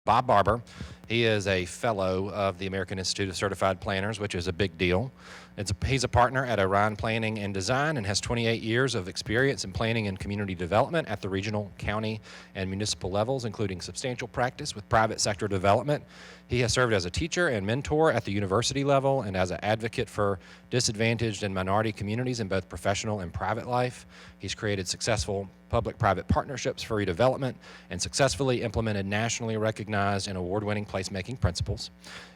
Bob Barber. He is a fellow of the American Institute of Certified Planners, which is a big deal. He's a partner at Orion Planning and Design and has 28 years of experience in planning and community development at the regional, county, and municipal levels, including substantial practice with private sector development. He has served as a teacher and mentor at the university level and as an advocate for disadvantaged and minority communities in both professional and private life. He's created successful public-private partnerships for redevelopment and successfully implemented nationally recognized and award-winning placemaking principles.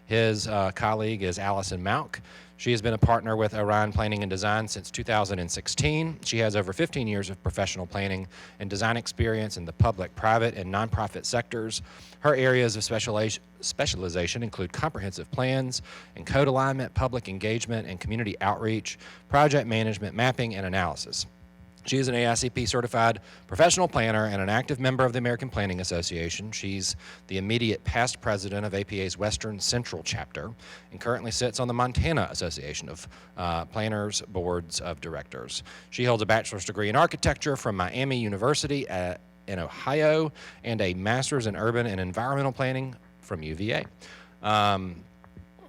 His colleague is Alison Malk. She has been a partner with Orion Planning and Design since 2016. She has over 15 years of professional planning and design experience in the public, private, and nonprofit sectors. Her areas of specialization include comprehensive plans and code alignment, public engagement and community outreach, project management, mapping, and analysis. She is an AICP certified professional planner and an active member of the American Planning Association. She's the immediate past president of APA's Western Central Chapter and currently sits on the Montana Association of Planners Boards of Directors. She holds a bachelor's degree in architecture from Miami University in Ohio and a master's in urban and environmental planning from UVA.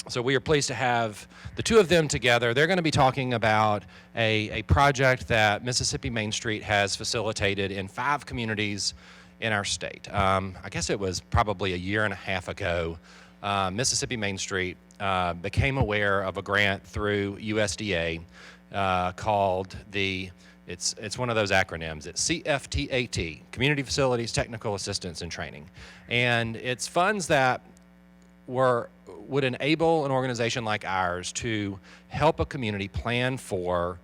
So we are pleased to have the two of them together. They're going to be talking about a project that Mississippi Main Street has facilitated in 5 communities in our state. I guess it was probably a year and a half ago, Mississippi Main Street became aware of a grant through USDA called it's one of those acronyms. It's CFTAT, Community Facilities Technical Assistance and Training. And it's funds that would enable an organization like ours to help a community plan for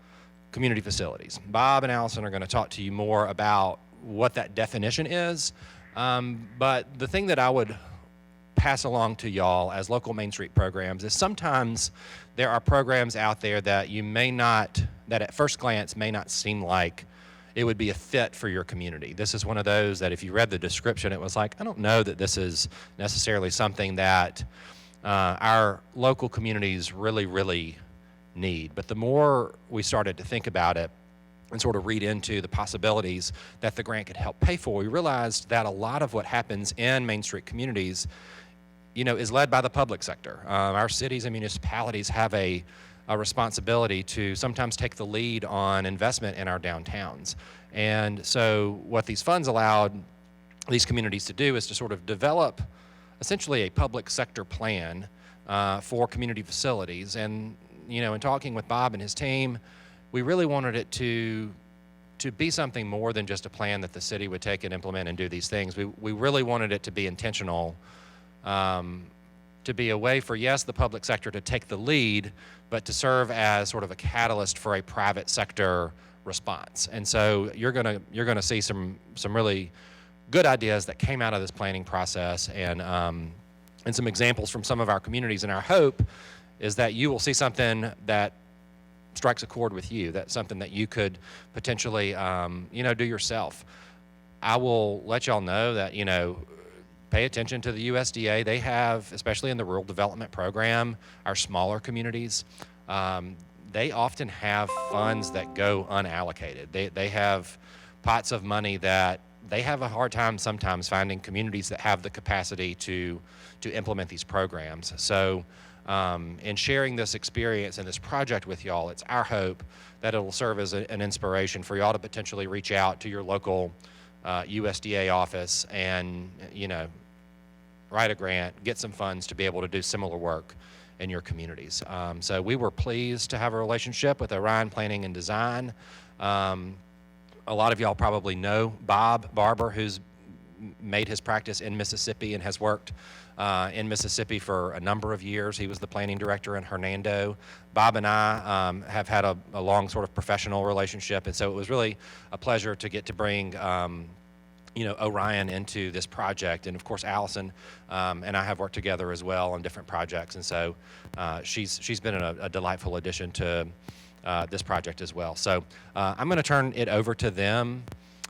community facilities. Bob and Allison are going to talk to you more about what that definition is, but the thing that I would pass along to y'all as local Main Street programs is sometimes there are programs out there that that at first glance may not seem like it would be a fit for your community. This is one of those that if you read the description, it was like, I don't know that this is necessarily something that our local communities really, really need. But the more we started to think about it and sort of read into the possibilities that the grant could help pay for, we realized that a lot of what happens in Main Street communities, is led by the public sector. Our cities and municipalities have a responsibility to sometimes take the lead on investment in our downtowns. And so what these funds allowed these communities to do is to sort of develop essentially a public sector plan for community facilities. And, in talking with Bob and his team, we really wanted it to be something more than just a plan that the city would take and implement and do these things. We really wanted it to be intentional, to be a way for, yes, the public sector to take the lead, but to serve as sort of a catalyst for a private sector response. And so you're gonna see some really good ideas that came out of this planning process and some examples from some of our communities. And our hope is that you will see something that strikes a chord with you, that's something that you could potentially do yourself. I will let y'all know that pay attention to the USDA. They have, especially in the rural development program, our smaller communities, they often have funds that go unallocated. They have pots of money that they have a hard time sometimes finding communities that have the capacity to implement these programs. So in sharing this experience and this project with y'all, it's our hope that it will serve as an inspiration for y'all to potentially reach out to your local USDA office and, write a grant, get some funds to be able to do similar work in your communities. So we were pleased to have a relationship with Orion Planning and Design. A lot of y'all probably know Bob Barber, who's made his practice in Mississippi and has worked in Mississippi for a number of years. He was the planning director in Hernando. Bob and I have had a long sort of professional relationship, and so it was really a pleasure to get to bring Orion into this project. And of course, Allison and I have worked together as well on different projects, and so she's been a delightful addition to this project as well. So I'm going to turn it over to them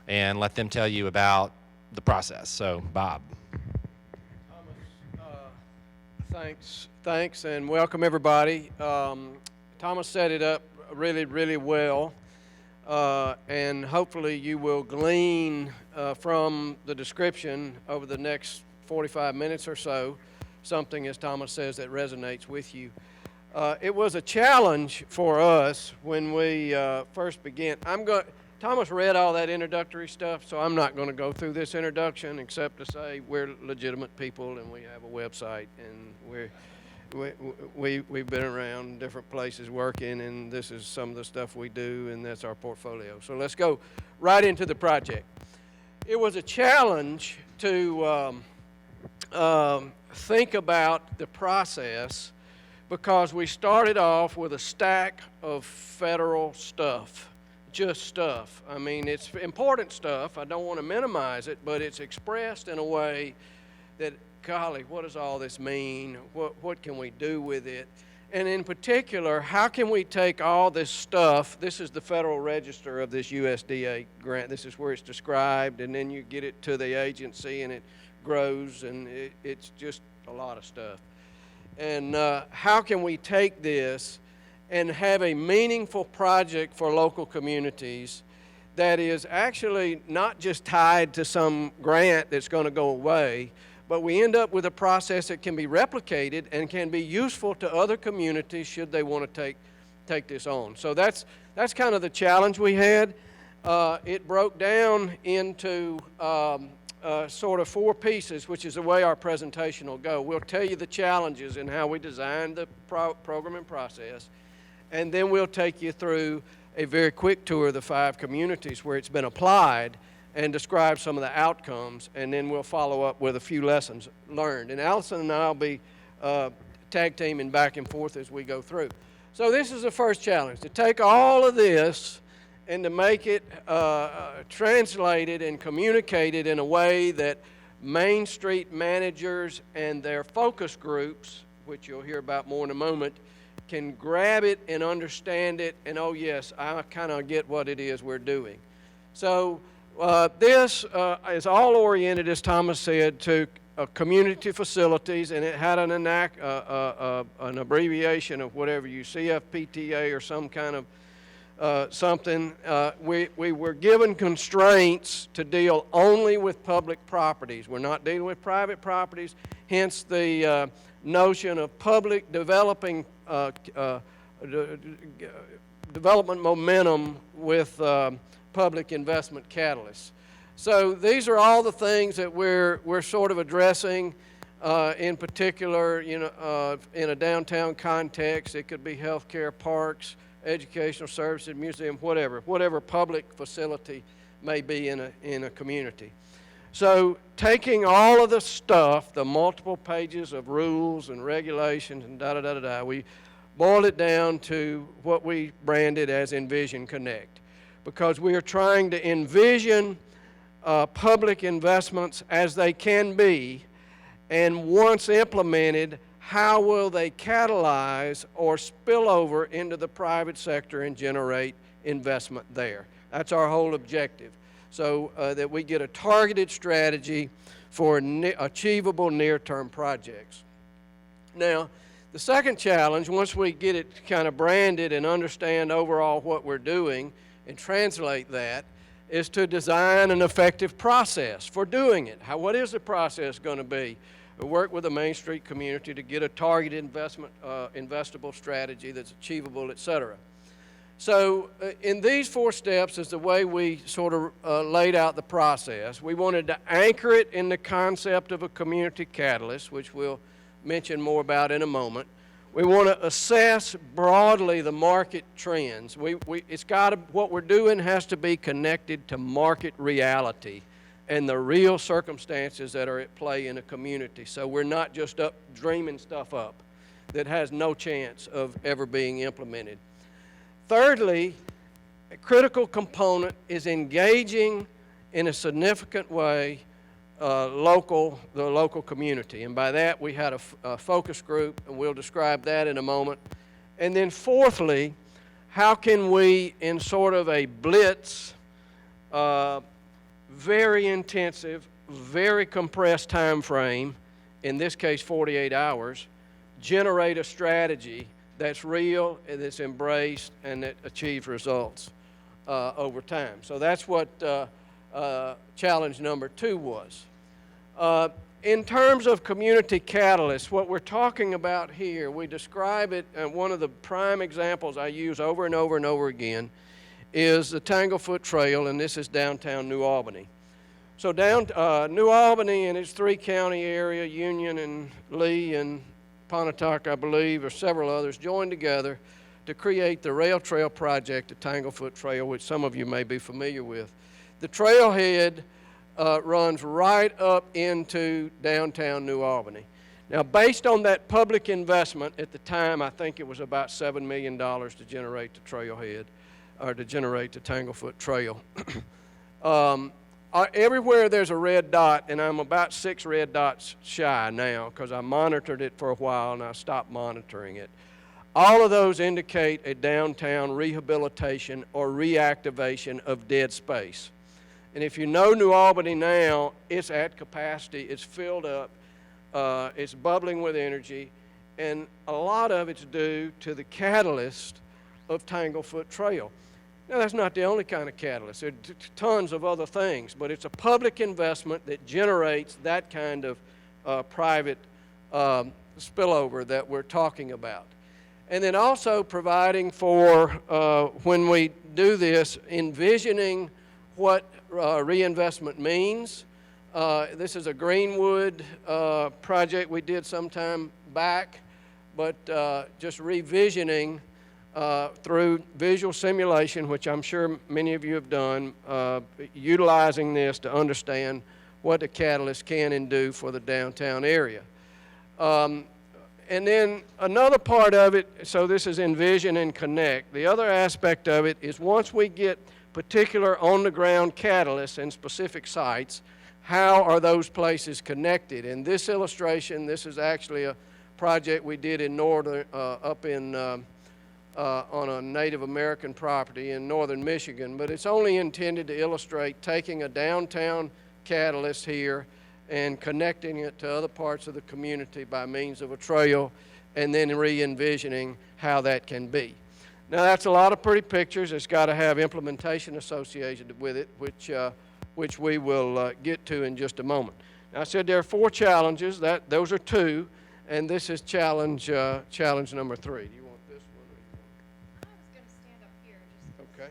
and let them tell you about the process. So, Bob. Thomas, thanks, and welcome everybody. Thomas set it up really, really well, and hopefully you will glean from the description over the next 45 minutes or so, something, as Thomas says, that resonates with you. It was a challenge for us when we first began. Thomas read all that introductory stuff, so I'm not going to go through this introduction except to say we're legitimate people and we have a website and we've been around different places working, and this is some of the stuff we do, and that's our portfolio. So let's go right into the project. It was a challenge to think about the process because we started off with a stack of federal stuff, just stuff. I mean, it's important stuff. I don't want to minimize it, but it's expressed in a way that, golly, what does all this mean? What can we do with it? And in particular, how can we take all this stuff? This is the Federal Register of this USDA grant. This is where it's described, and then you get it to the agency, and it grows, and it's just a lot of stuff. And how can we take this and have a meaningful project for local communities that is actually not just tied to some grant that's going to go away, but we end up with a process that can be replicated and can be useful to other communities should they want to take this on. So that's kind of the challenge we had. It broke down into sort of 4 pieces, which is the way our presentation will go. We'll tell you the challenges and how we designed the program and process, and then we'll take you through a very quick tour of the 5 communities where it's been applied and describe some of the outcomes, and then we'll follow up with a few lessons learned. And Allison and I will be tag teaming back and forth as we go through. So this is the first challenge, to take all of this and to make it translated and communicated in a way that Main Street managers and their focus groups, which you'll hear about more in a moment, can grab it and understand it, and oh yes, I kind of get what it is we're doing. So this is all oriented, as Thomas said, to community facilities, and it had an abbreviation of whatever you CFPTA or some kind of something. We were given constraints to deal only with public properties. We're not dealing with private properties, hence the notion of public development momentum with public investment catalysts. So these are all the things that we're sort of addressing. In particular, in a downtown context, it could be healthcare, parks, educational services, museum, whatever public facility may be in a community. So taking all of the stuff, the multiple pages of rules and regulations and we boiled it down to what we branded as Envision Connect, because we are trying to envision public investments as they can be, and once implemented, how will they catalyze or spill over into the private sector and generate investment there. That's our whole objective, so that we get a targeted strategy for achievable near-term projects. Now, the second challenge, once we get it kind of branded and understand overall what we're doing and translate that, is to design an effective process for doing it. What is the process going to be? We work with the Main Street community to get a targeted investable strategy that's achievable, et cetera. So in these 4 steps is the way we sort of laid out the process. We wanted to anchor it in the concept of a community catalyst, which we'll mention more about in a moment. We want to assess broadly the market trends. What we're doing has to be connected to market reality and the real circumstances that are at play in a community. So we're not just dreaming stuff up that has no chance of ever being implemented. Thirdly, a critical component is engaging in a significant way the local community. And by that, we had a focus group, and we'll describe that in a moment. And then fourthly, how can we, in sort of a blitz, very intensive, very compressed time frame, in this case 48 hours, generate a strategy that's real and that's embraced and that achieves results over time. So that's what challenge number 2 was. In terms of community catalysts, what we're talking about here, we describe it, and one of the prime examples I use over and over and over again is the Tanglefoot Trail, and this is downtown New Albany. So New Albany and its three-county area, Union and Lee and Pontotoc, I believe, or several others, joined together to create the rail trail project, the Tanglefoot Trail, which some of you may be familiar with. The trailhead runs right up into downtown New Albany. Now, based on that public investment at the time, I think it was about $7 million to generate the trailhead, or to generate the Tanglefoot Trail. Everywhere there's a red dot, and I'm about 6 red dots shy now because I monitored it for a while and I stopped monitoring it. All of those indicate a downtown rehabilitation or reactivation of dead space. And if you know New Albany now, it's at capacity, it's filled up, it's bubbling with energy, and a lot of it's due to the catalyst of Tanglefoot Trail. Now, that's not the only kind of catalyst. There are tons of other things, but it's a public investment that generates that kind of private spillover that we're talking about. And then also providing for, when we do this, envisioning what reinvestment means. This is a Greenwood project we did some time back, but just revisioning through visual simulation, which I'm sure many of you have done, utilizing this to understand what the catalyst can and do for the downtown area. And then another part of it, so this is Envision and Connect. The other aspect of it is once we get particular on-the-ground catalysts and specific sites, how are those places connected? In this illustration, this is actually a project we did in northern, up in, on a Native American property in northern Michigan, but it's only intended to illustrate taking a downtown catalyst here and connecting it to other parts of the community by means of a trail, and then re-envisioning how that can be. Now, that's a lot of pretty pictures. It's got to have implementation associated with it, which we will get to in just a moment. Now, I said there are 4 challenges. Those are 2, and this is challenge number 3. Do you want this one, or you want? I was going to stand up here just Okay.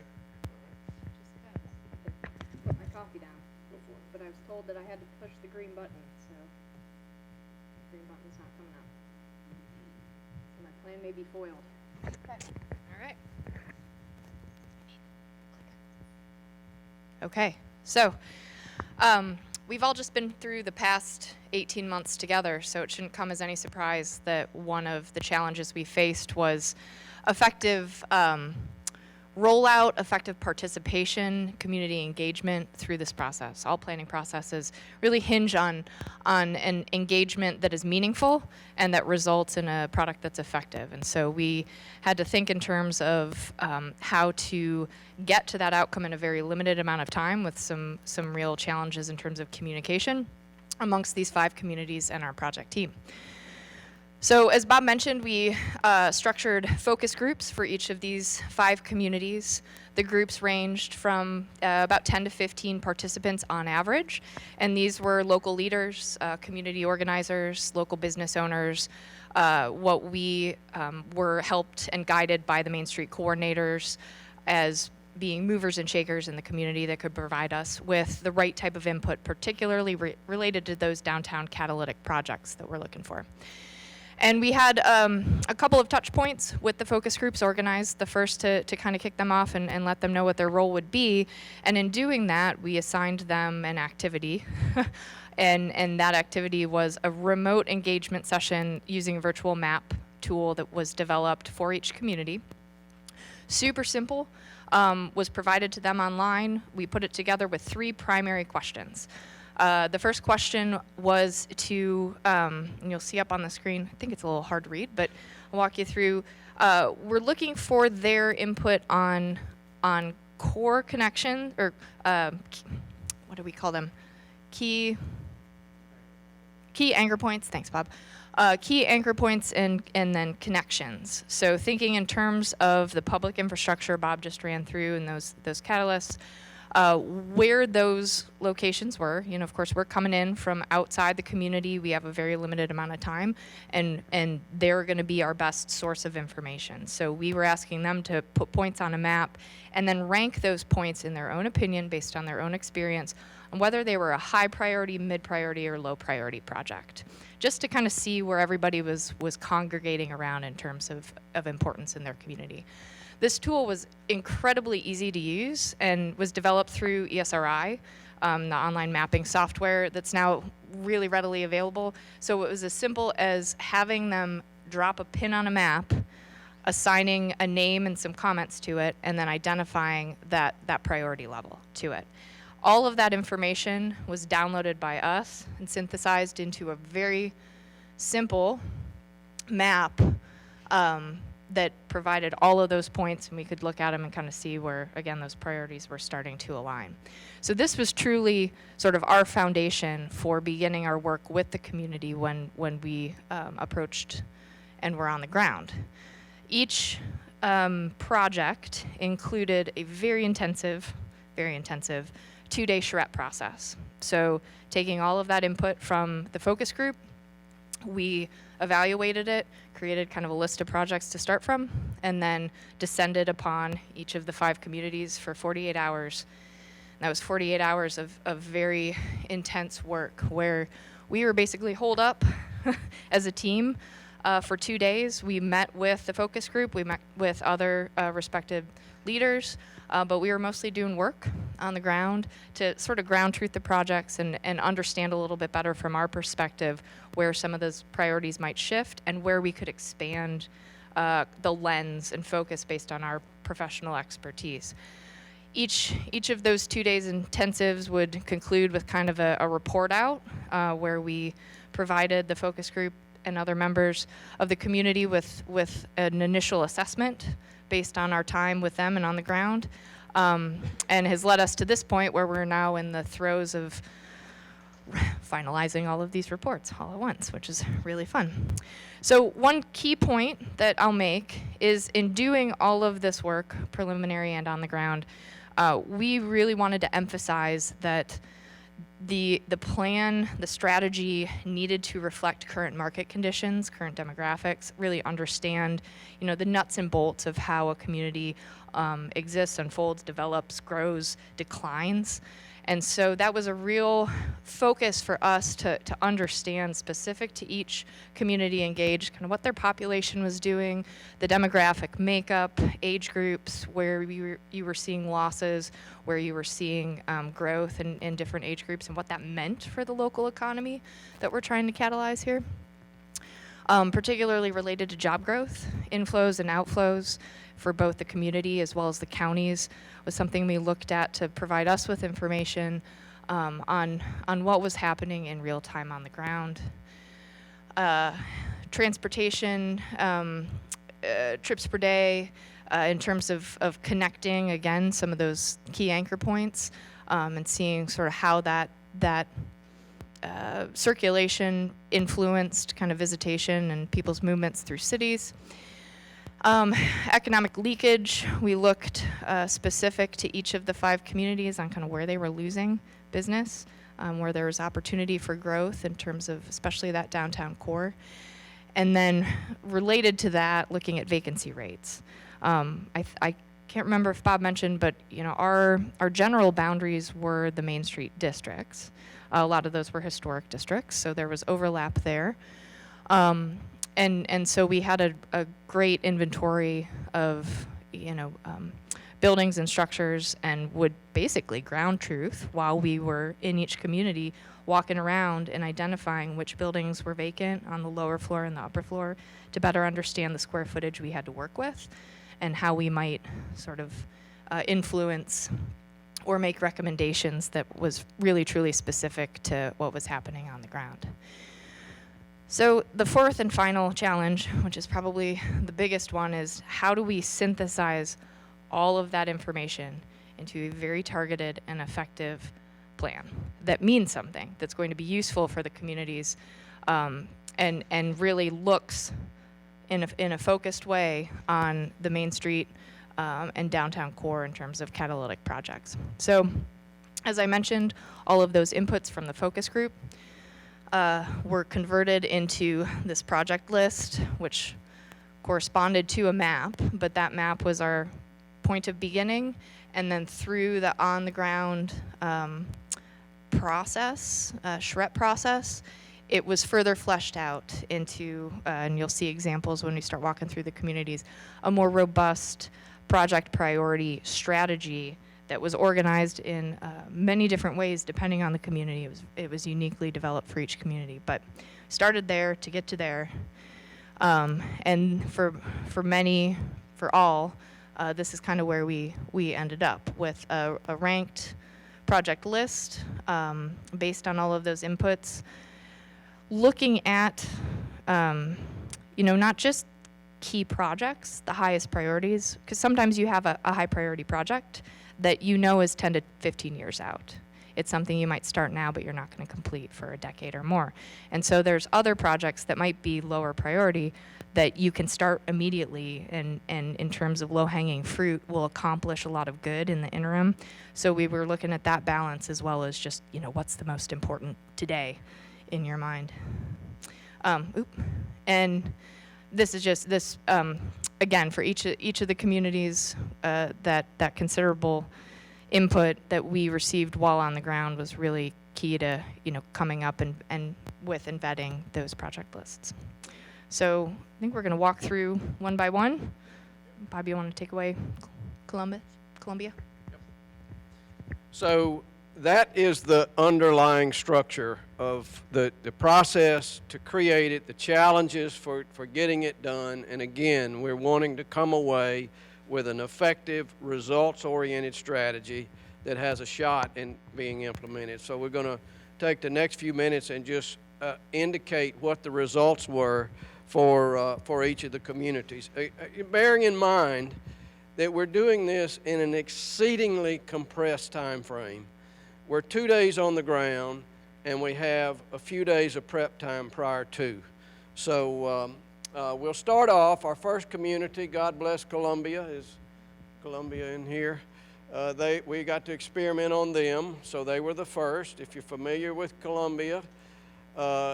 put my coffee down. But I was told that I had to push the green button, so the green button's not coming up. So my plan may be foiled. Okay. All right. Okay. So, we've all just been through the past 18 months together, so it shouldn't come as any surprise that one of the challenges we faced was effective rollout, effective participation, community engagement through this process. All planning processes really hinge on an engagement that is meaningful and that results in a product that's effective. And so we had to think in terms of how to get to that outcome in a very limited amount of time with some real challenges in terms of communication amongst these 5 communities and our project team. So as Bob mentioned, we structured focus groups for each of these 5 communities. The groups ranged from about 10 to 15 participants on average, and these were local leaders, community organizers, local business owners. What we were helped and guided by the Main Street coordinators as being movers and shakers in the community that could provide us with the right type of input, particularly related to those downtown catalytic projects that we're looking for. And we had a couple of touch points with the focus groups organized, the first to kind of kick them off and let them know what their role would be. And in doing that, we assigned them an activity. and that activity was a remote engagement session using a virtual map tool that was developed for each community. Super simple, was provided to them online. We put it together with 3 primary questions. The first question was to, and you'll see up on the screen, I think it's a little hard to read, but I'll walk you through. We're looking for their input on core connection, or what do we call them? Key anchor points. Thanks, Bob. Key anchor points and then connections. So thinking in terms of the public infrastructure Bob just ran through and those catalysts, where those locations were. You know, of course, we're coming in from outside the community. We have a very limited amount of time, and they're going to be our best source of information. So we were asking them to put points on a map and then rank those points in their own opinion based on their own experience on whether they were a high priority, mid priority, or low priority project, just to kind of see where everybody was congregating around in terms of importance in their community. This tool was incredibly easy to use and was developed through ESRI, the online mapping software that's now really readily available. So it was as simple as having them drop a pin on a map, assigning a name and some comments to it, and then identifying that priority level to it. All of that information was downloaded by us and synthesized into a very simple map that provided all of those points, and we could look at them and kind of see where, again, those priorities were starting to align. So this was truly sort of our foundation for beginning our work with the community when we approached and were on the ground. Each project included a very intensive 2-day charrette process. So taking all of that input from the focus group, we evaluated it, created kind of a list of projects to start from, and then descended upon each of the 5 communities for 48 hours. And that was 48 hours of very intense work where we were basically holed up as a team for 2 days. We met with the focus group, we met with other respected leaders, but we were mostly doing work on the ground to sort of ground truth the projects and understand a little bit better from our perspective where some of those priorities might shift and where we could expand the lens and focus based on our professional expertise. Each of those 2 days intensives would conclude with kind of a report out where we provided the focus group and other members of the community with an initial assessment based on our time with them and on the ground, and has led us to this point where we're now in the throes of finalizing all of these reports all at once, which is really fun. So one key point that I'll make is in doing all of this work, preliminary and on the ground, we really wanted to emphasize that the plan, the strategy needed to reflect current market conditions, current demographics, really understand, you know, the nuts and bolts of how a community exists, unfolds, develops, grows, declines. And so that was a real focus for us to understand, specific to each community engaged, kind of what their population was doing, the demographic makeup, age groups, where you were seeing losses, where you were seeing growth in different age groups, and what that meant for the local economy that we're trying to catalyze here. Particularly related to job growth, inflows and outflows for both the community as well as the counties was something we looked at to provide us with information on what was happening in real time on the ground. Transportation, trips per day, in terms of connecting, again, some of those key anchor points, and seeing sort of how that circulation influenced kind of visitation and people's movements through cities. Economic leakage, we looked specific to each of the 5 communities on kind of where they were losing business, where there was opportunity for growth in terms of especially that downtown core. And then related to that, looking at vacancy rates. I can't remember if Bob mentioned, but you know, our general boundaries were the Main Street districts. A lot of those were historic districts, so there was overlap there. And so we had a great inventory of, buildings and structures, and would basically ground truth while we were in each community, walking around and identifying which buildings were vacant on the lower floor and the upper floor to better understand the square footage we had to work with and how we might sort of influence or make recommendations that was really truly specific to what was happening on the ground. So the fourth and final challenge, which is probably the biggest one, is how do we synthesize all of that information into a very targeted and effective plan that means something, that's going to be useful for the communities, and really looks in a focused way on the Main Street and downtown core in terms of catalytic projects. So, as I mentioned, all of those inputs from the focus group were converted into this project list, which corresponded to a map, but that map was our point of beginning, and then through the on-the-ground process, charrette process, it was further fleshed out into, and you'll see examples when we start walking through the communities, a more robust project priority strategy that was organized in many different ways depending on the community. It was uniquely developed for each community, but started there to get to there. And for all, this is kind of where we ended up with a ranked project list based on all of those inputs, looking at not just key projects, the highest priorities, because sometimes you have a high priority project that is 10 to 15 years out. It's something you might start now, but you're not going to complete for a decade or more. And so there's other projects that might be lower priority that you can start immediately, and in terms of low-hanging fruit will accomplish a lot of good in the interim. So we were looking at that balance as well as just, what's the most important today in your mind. And this is just this, again, for each of the communities, that considerable input that we received while on the ground was really key to, coming up and with embedding those project lists. So I think we're going to walk through one by one. Bob, you want to take away Colombia? So that is the underlying structure of the process to create it, the challenges for getting it done. And again, we're wanting to come away with an effective, results-oriented strategy that has a shot in being implemented. So we're going to take the next few minutes and just indicate what the results were for each of the communities. Bearing in mind that we're doing this in an exceedingly compressed time frame. We're 2 days on the ground, and we have a few days of prep time prior to. So we'll start off. Our first community, God bless Colombia. Is Colombia in here? We got to experiment on them, so they were the first. If you're familiar with Colombia,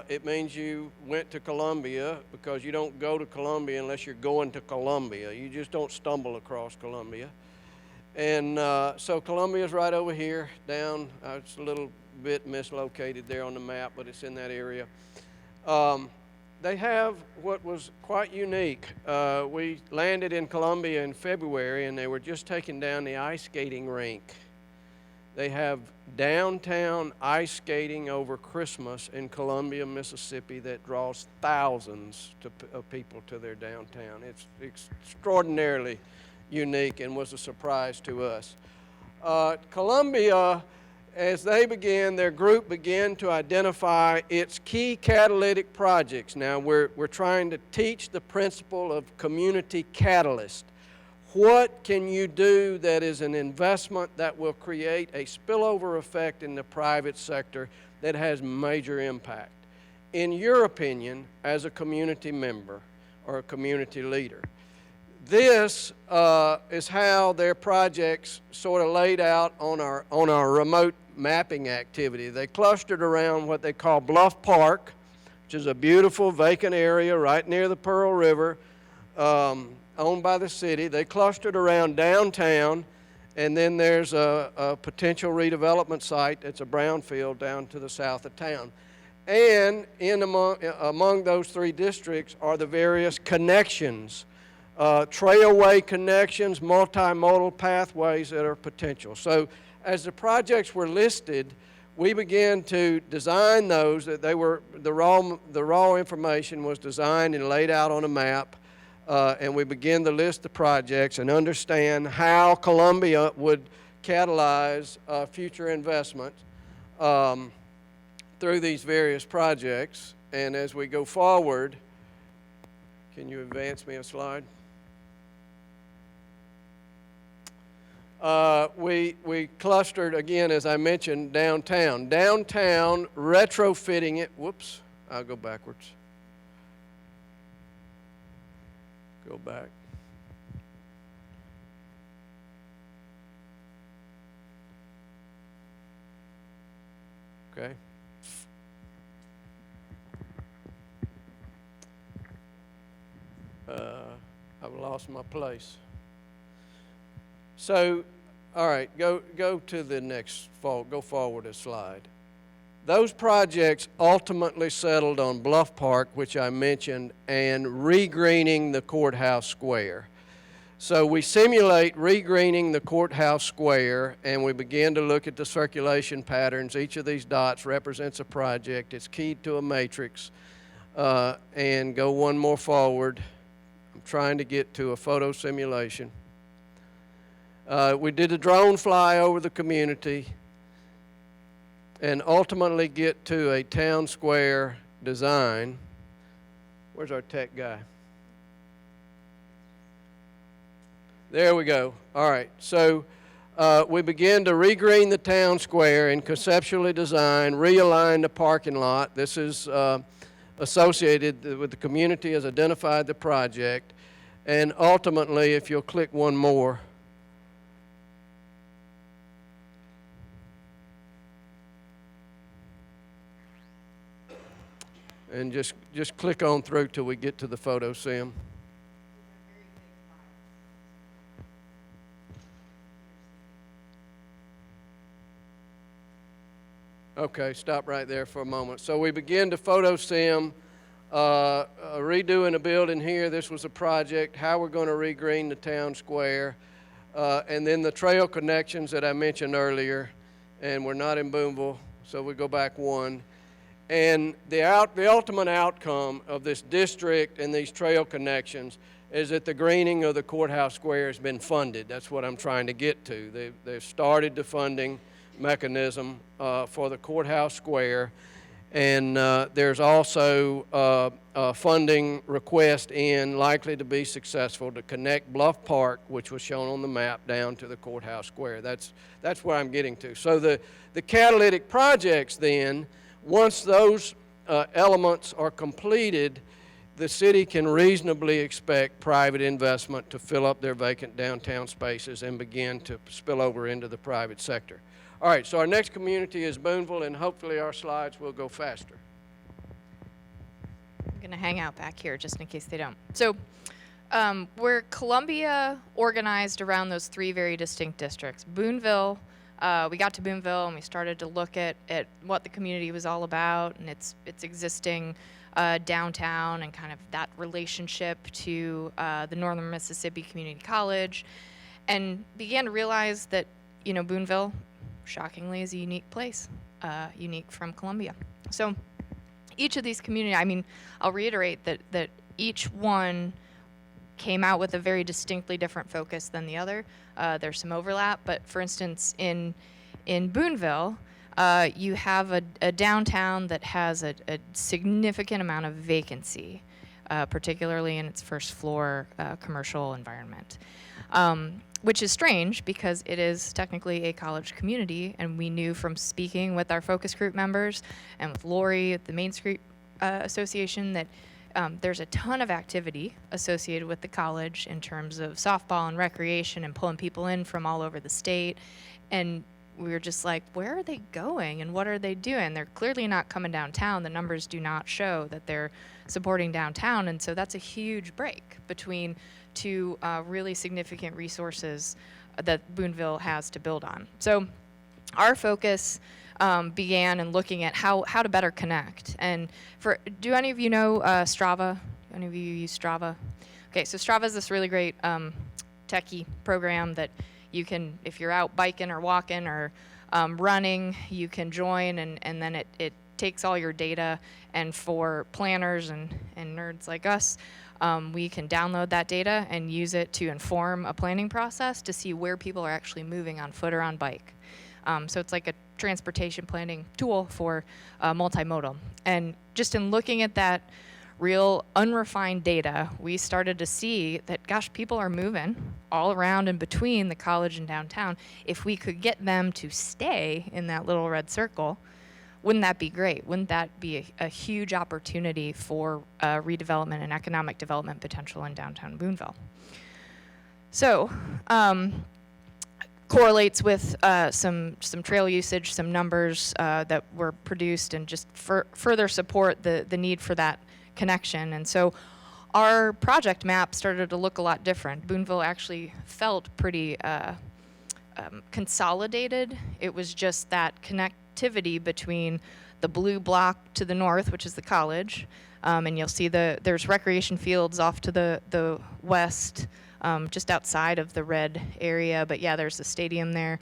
it means you went to Colombia, because you don't go to Colombia unless you're going to Colombia. You just don't stumble across Colombia. And so Colombia's right over here, down. It's a little bit mislocated there on the map, but it's in that area. They have what was quite unique. We landed in Colombia in February, and they were just taking down the ice skating rink. They have downtown ice skating over Christmas in Columbia, Mississippi, that draws thousands of people to their downtown. It's extraordinarily unique and was a surprise to us. Columbia, as their group began to identify its key catalytic projects. Now we're trying to teach the principle of community catalyst. What can you do that is an investment that will create a spillover effect in the private sector that has major impact? In your opinion, as a community member or a community leader, this is how their projects sort of laid out on our remote mapping activity. They clustered around what they call Bluff Park, which is a beautiful vacant area right near the Pearl River, owned by the city. They clustered around downtown, and then there's a potential redevelopment site that's a brownfield down to the south of town. And among those three districts are the various connections, trailway connections, multimodal pathways that are potential. So as the projects were listed, we began to design those. That they were the raw information was designed and laid out on a map. And we begin to list the projects and understand how Colombia would catalyze future investment through these various projects. And as we go forward, can you advance me a slide? We clustered, again, as I mentioned, downtown. Downtown, retrofitting it. Whoops, I'll go backwards. Go back. Okay. I've lost my place. So, all right, go to the next, go forward a slide. Those projects ultimately settled on Bluff Park, which I mentioned, and regreening the courthouse square. So we simulate regreening the courthouse square, and we begin to look at the circulation patterns. Each of these dots represents a project. It's keyed to a matrix. And go one more forward. I'm trying to get to a photo simulation. We did a drone fly over the community and ultimately get to a town square design. Where's our tech guy? There we go. All right. So we begin to regreen the town square and conceptually design, realign the parking lot. This is associated with the community has identified the project. And ultimately, if you'll click one more, and just click on through till we get to the photo sim. Okay, stop right there for a moment. So we begin to photo sim, redoing a building here. This was a project, how we're going to regreen the town square, and then the trail connections that I mentioned earlier, and we're not in Boonville, so we go back one. And the ultimate outcome of this district and these trail connections is that the greening of the courthouse square has been funded. That's what I'm trying to get to. They've started the funding mechanism for the courthouse square, and there's also a funding request likely to be successful to connect Bluff Park, which was shown on the map, down to the courthouse square. That's where I'm getting to. So the catalytic projects then, once those elements are completed, the city can reasonably expect private investment to fill up their vacant downtown spaces and begin to spill over into the private sector. All right, so our next community is Moonville, and hopefully our slides will go faster. I'm going to hang out back here just in case they don't. So we're Colombia organized around those three very distinct districts. Boonville, we got to Boonville and we started to look at what the community was all about and its existing downtown and kind of that relationship to the Northern Mississippi Community College, and began to realize that, you know, Boonville, shockingly, is a unique place, unique from Colombia. So each of these communities, I mean, I'll reiterate that each one came out with a very distinctly different focus than the other. There's some overlap, but for instance, in Boonville, you have a downtown that has a significant amount of vacancy, particularly in its first floor commercial environment. Which is strange because it is technically a college community, and we knew from speaking with our focus group members and with Lori at the Main Street Association that there's a ton of activity associated with the college in terms of softball and recreation and pulling people in from all over the state. And we were just like, where are they going and what are they doing? They're clearly not coming downtown. The numbers do not show that they're supporting downtown. And so that's a huge break between two really significant resources that Boonville has to build on. So our focus began in looking at how to better connect. And do any of you know Strava? Any of you use Strava? Okay, so Strava is this really great techie program that you can, if you're out biking or walking or running, you can join, and then it takes all your data. And for planners and nerds like us, we can download that data and use it to inform a planning process to see where people are actually moving on foot or on bike. So it's like a transportation planning tool for multimodal. And just in looking at that real unrefined data, we started to see that, gosh, people are moving all around and between the college and downtown. If we could get them to stay in that little red circle, wouldn't that be great? Wouldn't that be a huge opportunity for redevelopment and economic development potential in downtown Boonville? So correlates with some trail usage, some numbers that were produced, and just further support the need for that connection. And so our project map started to look a lot different. Boonville actually felt pretty consolidated. It was just that connectivity between the blue block to the north, which is the college, and you'll see there's recreation fields off to the west, just outside of the red area. But yeah, there's a stadium there.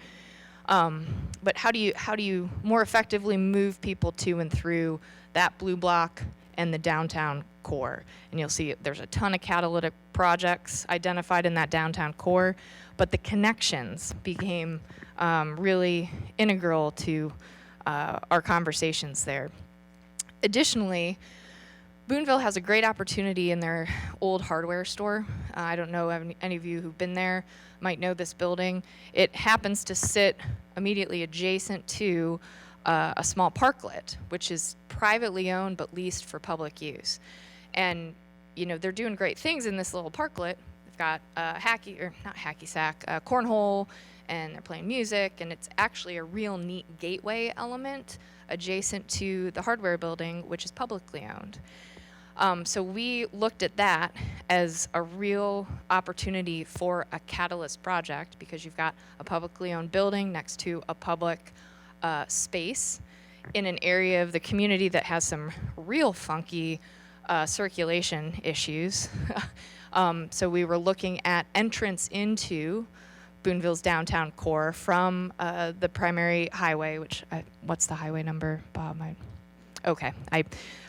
But how do you more effectively move people to and through that blue block and the downtown core? And you'll see there's a ton of catalytic projects identified in that downtown core, but the connections became really integral to our conversations there. Additionally, Boonville has a great opportunity in their old hardware store. I don't know, any of you who've been there might know this building. It happens to sit immediately adjacent to a small parklet, which is privately owned but leased for public use. And they're doing great things in this little parklet. They've got cornhole, and they're playing music, and it's actually a real neat gateway element adjacent to the hardware building, which is publicly owned. So we looked at that as a real opportunity for a catalyst project, because you've got a publicly owned building next to a public space in an area of the community that has some real funky circulation issues. So we were looking at entrance into Boonville's downtown core from the primary highway, which, what's the highway number, Bob?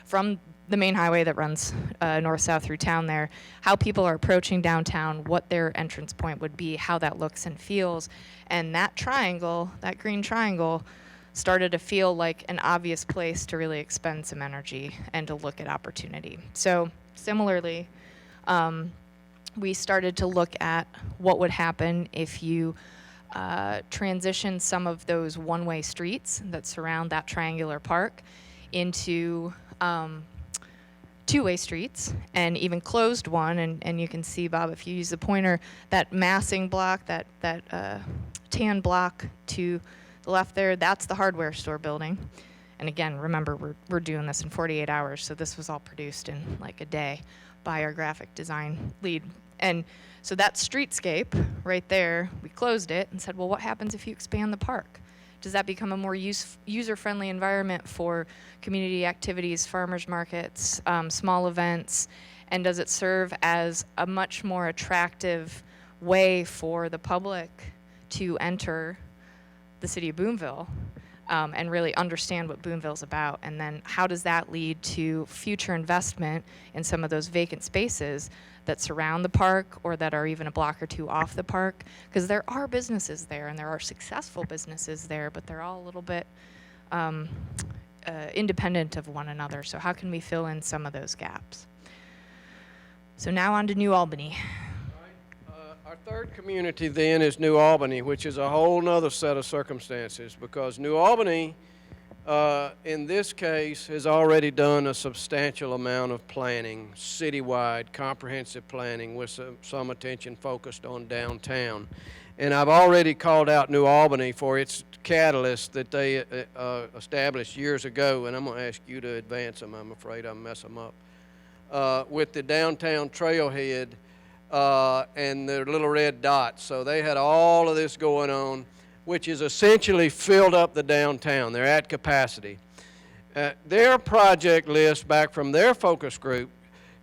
From the main highway that runs north-south through town there, how people are approaching downtown, what their entrance point would be, how that looks and feels. And that triangle, that green triangle, started to feel like an obvious place to really expend some energy and to look at opportunity. So similarly, we started to look at what would happen if you transition some of those one-way streets that surround that triangular park into two-way streets, and even closed one. And you can see, Bob, if you use the pointer, that massing block, that tan block to the left there, that's the hardware store building. And again, remember, we're doing this in 48 hours, so this was all produced in like a day by our graphic design lead. And so that streetscape right there, we closed it and said, well, what happens if you expand the park? Does that become a more user-friendly environment for community activities, farmers markets, small events? And does it serve as a much more attractive way for the public to enter the city of Boonville and really understand what Boonville's about? And then how does that lead to future investment in some of those vacant spaces that surround the park or that are even a block or two off the park? Because there are businesses there, and there are successful businesses there, but they're all a little bit independent of one another. So how can we fill in some of those gaps? So now on to New Albany. Our third community then is New Albany, which is a whole nother set of circumstances, because New Albany, in this case, has already done a substantial amount of planning, citywide, comprehensive planning, with some attention focused on downtown. And I've already called out New Albany for its catalyst that they established years ago, and I'm going to ask you to advance them. I'm afraid I'll mess them up. With the downtown trailhead, and their little red dots. So they had all of this going on, which is essentially filled up the downtown. They're at capacity. Their project list back from their focus group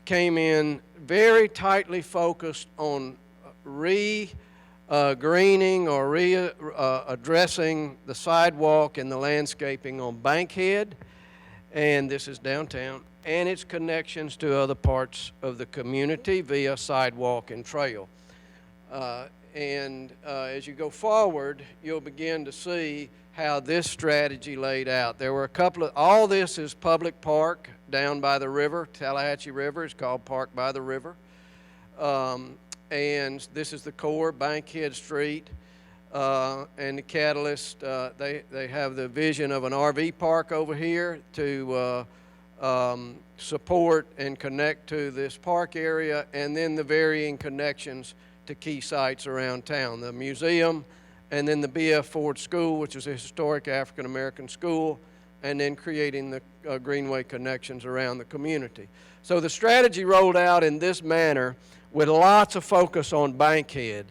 came in very tightly focused on greening or addressing the sidewalk and the landscaping on Bankhead, and this is downtown, and its connections to other parts of the community via sidewalk and trail. As you go forward, you'll begin to see how this strategy laid out. There were a couple of, all this is public park down by the river, Tallahatchie River. It's called Park by the River. And this is the core, Bankhead Street. And the catalyst, they have the vision of an RV park over here to support and connect to this park area, and then the varying connections to key sites around town. The museum and then the B.F. Ford School, which is a historic African-American school, and then creating the greenway connections around the community. So the strategy rolled out in this manner with lots of focus on Bankhead.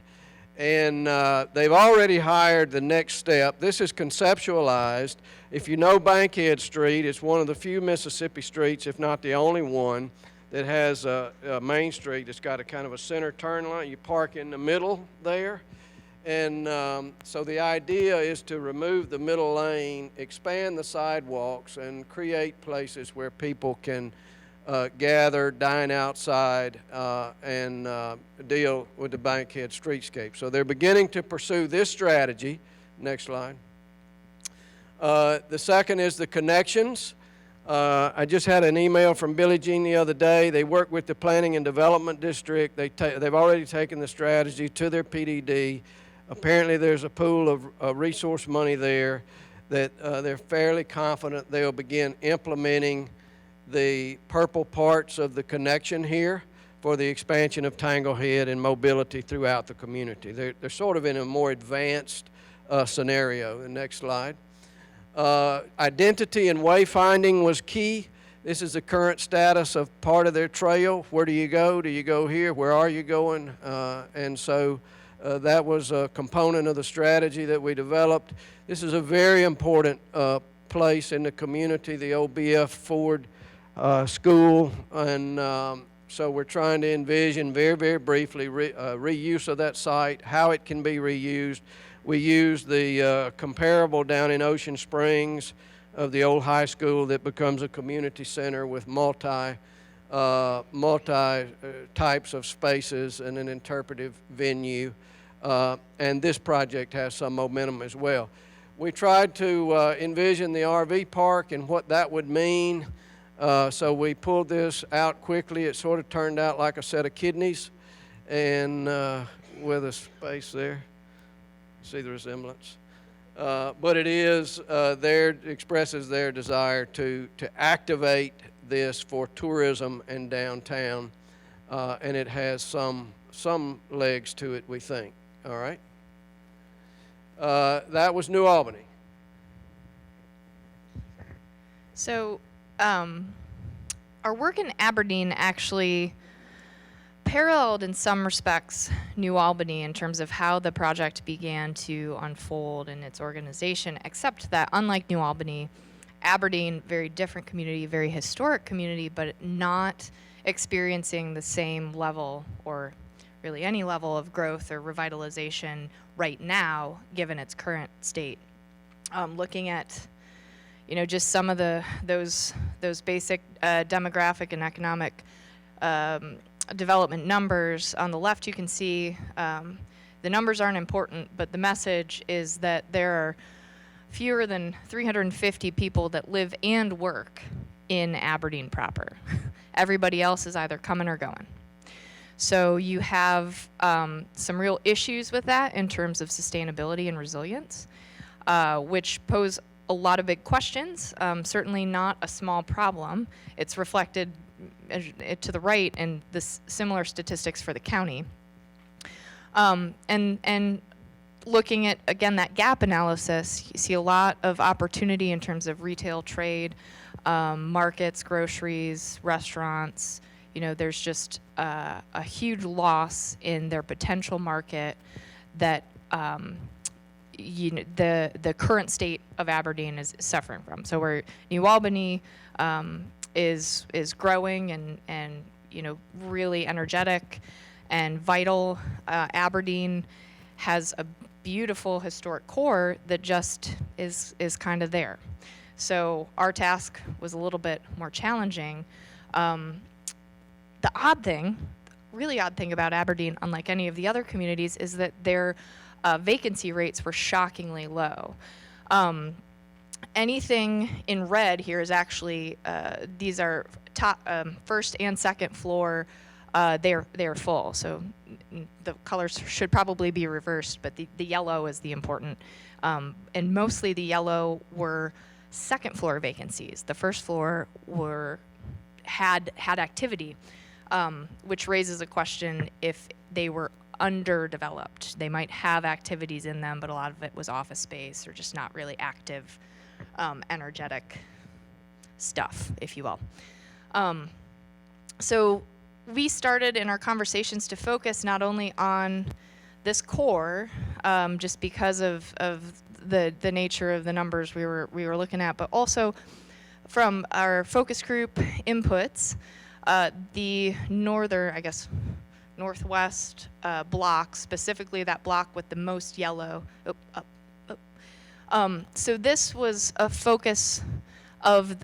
And they've already hired the next step. This is conceptualized. If you know Bankhead Street, it's one of the few Mississippi streets, if not the only one, that has a main street. It's got a kind of a center turn lane. You park in the middle there. And so the idea is to remove the middle lane, expand the sidewalks, and create places where people can gather, dine outside, and deal with the Bankhead streetscape. So they're beginning to pursue this strategy. Next slide. The second is the connections. I just had an email from Billie Jean the other day. They work with the Planning and Development District. They've already taken the strategy to their PDD. Apparently there's a pool of resource money there that they're fairly confident they'll begin implementing the purple parts of the connection here for the expansion of Tanglehead and mobility throughout the community. They're sort of in a more advanced scenario. The next slide. Identity and wayfinding was key. This is the current status of part of their trail. Where do you go? Do you go here? Where are you going? And so that was a component of the strategy that we developed. This is a very important place in the community, the old B.F. Ford school, and so we're trying to envision very, very briefly reuse of that site, how it can be reused. We use the comparable down in Ocean Springs of the old high school that becomes a community center with multi types of spaces and an interpretive venue, and this project has some momentum as well. We tried to envision the RV park and what that would mean. So we pulled this out quickly. It sort of turned out like a set of kidneys, and with a space there. See the resemblance? But it is expresses their desire to activate this for tourism and downtown, and it has some legs to it, we think. All right. That was New Albany. So our work in Aberdeen actually paralleled in some respects New Albany in terms of how the project began to unfold in its organization, except that unlike New Albany, Aberdeen, very different community, very historic community, but not experiencing the same level or really any level of growth or revitalization right now, given its current state. Looking at just some of those basic demographic and economic development numbers. On the left, you can see the numbers aren't important, but the message is that there are fewer than 350 people that live and work in Aberdeen proper. Everybody else is either coming or going. So you have some real issues with that in terms of sustainability and resilience, which pose a lot of big questions, certainly not a small problem. It's reflected to the right in the similar statistics for the county. And looking at, again, that gap analysis, you see a lot of opportunity in terms of retail trade, markets, groceries, restaurants. There's just a huge loss in their potential market that the current state of Aberdeen is suffering from. So where New Albany is growing and really energetic and vital, Aberdeen has a beautiful historic core that just is kind of there. So our task was a little bit more challenging. The really odd thing about Aberdeen, unlike any of the other communities, is that their vacancy rates were shockingly low. Anything in red here is actually, these are top, first and second floor, they're full. So the colors should probably be reversed, but the yellow is the important. And mostly the yellow were second floor vacancies. The first floor had activity, which raises a question if they were underdeveloped. They might have activities in them, but a lot of it was office space or just not really active, energetic stuff, if you will. So we started in our conversations to focus not only on this core, just because of the nature of the numbers we were looking at, but also from our focus group inputs, the northwest block, specifically that block with the most yellow. So this was a focus of